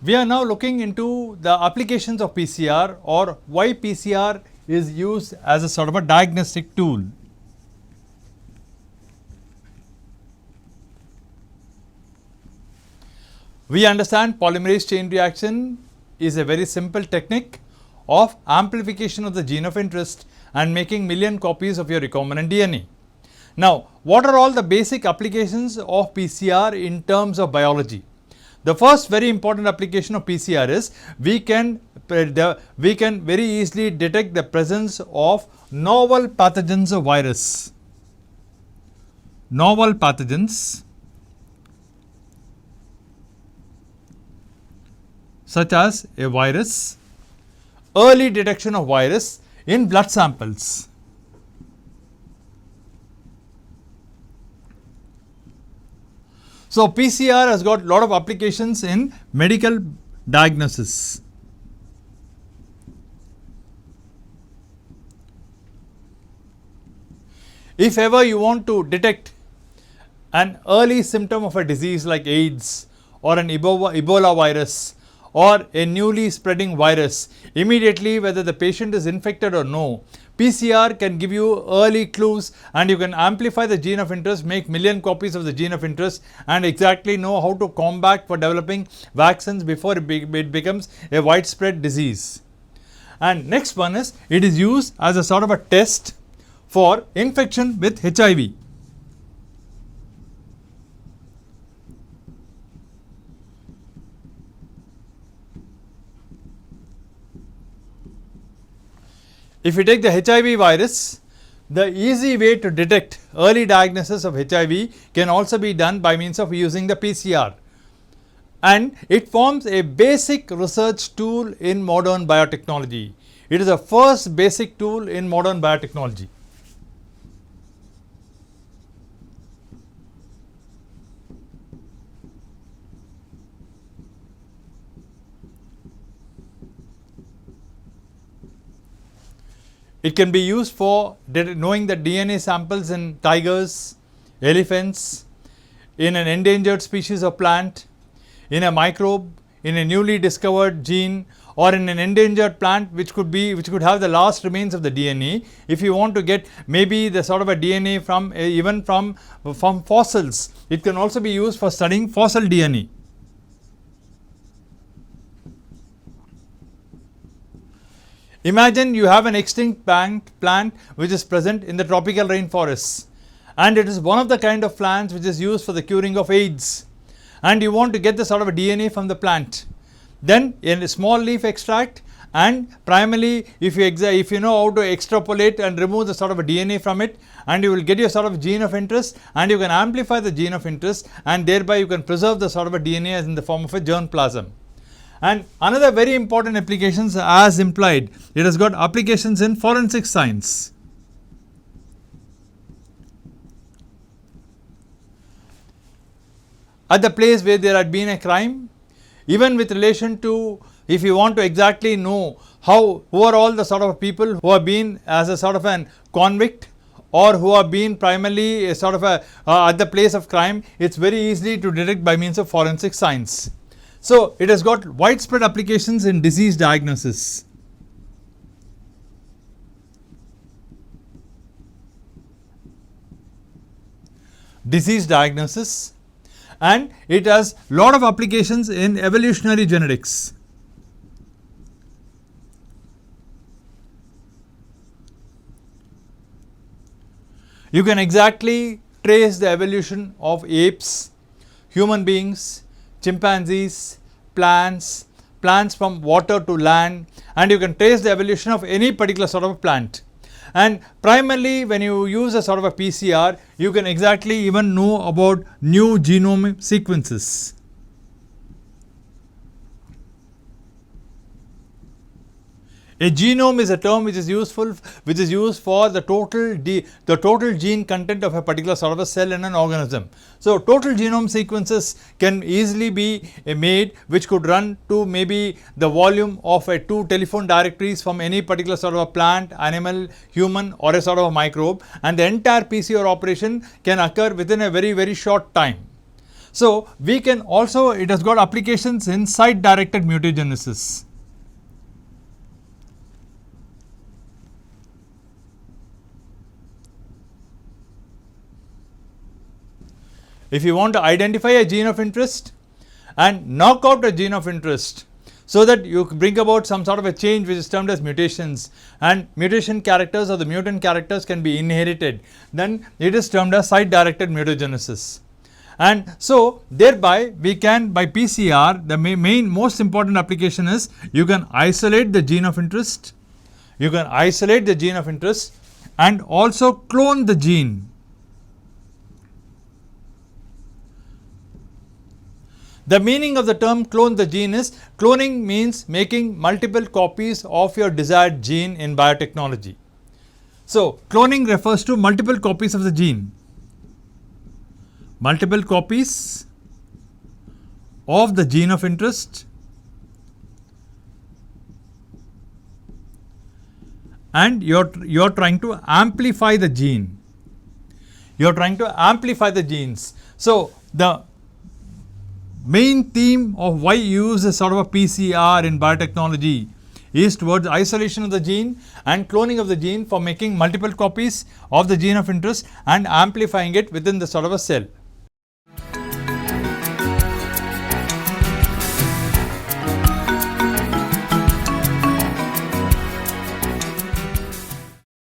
We are now looking into the applications of PCR, or why PCR is used as a sort of a diagnostic tool. We understand polymerase chain reaction is a very simple technique of amplification of the gene of interest and making million copies of your recombinant DNA. Now, what are all the basic applications of PCR in terms of biology? The first very important application of PCR is we can very easily detect the presence of novel pathogens of virus. Novel pathogens such as a virus, early detection of virus in blood samples. So, PCR has got lot of applications in medical diagnosis. If ever you want to detect an early symptom of a disease like AIDS or an Ebola virus or a newly spreading virus, immediately whether the patient is infected or no, PCR can give you early clues and you can amplify the gene of interest, make million copies of the gene of interest and exactly know how to combat for developing vaccines before it becomes a widespread disease. And next one is, it is used as a sort of a test for infection with HIV. If you take the HIV virus, the easy way to detect early diagnosis of HIV can also be done by means of using the PCR. And it forms a basic research tool in modern biotechnology. It is the first basic tool in modern biotechnology. It can be used for knowing the DNA samples in tigers, elephants, in an endangered species of plant, in a microbe, in a newly discovered gene, or in an endangered plant which could have the last remains of the DNA. If you want to get maybe the sort of a DNA from even from fossils, it can also be used for studying fossil DNA. Imagine you have an extinct plant which is present in the tropical rainforests, and it is one of the kind of plants which is used for the curing of AIDS, and you want to get the sort of a DNA from the plant. Then in a small leaf extract, and primarily if you know how to extrapolate and remove the sort of a DNA from it, and you will get your sort of gene of interest, and you can amplify the gene of interest, and thereby you can preserve the sort of a DNA as in the form of a germplasm. And another very important applications, as implied, it has got applications in forensic science. At the place where there had been a crime, even with relation to, if you want to exactly know who are all the sort of people who have been as a sort of an convict or who have been primarily a sort of at the place of crime, it's very easy to detect by means of forensic science. So, it has got widespread applications in disease diagnosis. And it has lot of applications in evolutionary genetics. You can exactly trace the evolution of apes, human beings, chimpanzees, plants from water to land, and you can trace the evolution of any particular sort of a plant. And primarily when you use a sort of a PCR, you can exactly even know about new genome sequences. A genome is a term which is used for the total gene content of a particular sort of a cell in an organism. So, total genome sequences can easily be made, which could run to maybe the volume of 2 telephone directories from any particular sort of a plant, animal, human, or a sort of a microbe, and the entire PCR operation can occur within a very, very short time. So we can also, it has got applications in site directed mutagenesis. If you want to identify a gene of interest and knock out a gene of interest, so that you bring about some sort of a change which is termed as mutations, and mutation characters or the mutant characters can be inherited, then it is termed as site directed mutagenesis. And so thereby we can, by PCR, the most important application is you can isolate the gene of interest, and also clone the gene. The meaning of the term clone the gene is, cloning means making multiple copies of your desired gene in biotechnology. So cloning refers to multiple copies of the gene. Multiple copies of the gene of interest and you're trying to amplify the gene. You're trying to amplify the genes. So the main theme of why you use a sort of a PCR in biotechnology is towards isolation of the gene and cloning of the gene for making multiple copies of the gene of interest and amplifying it within the sort of a cell.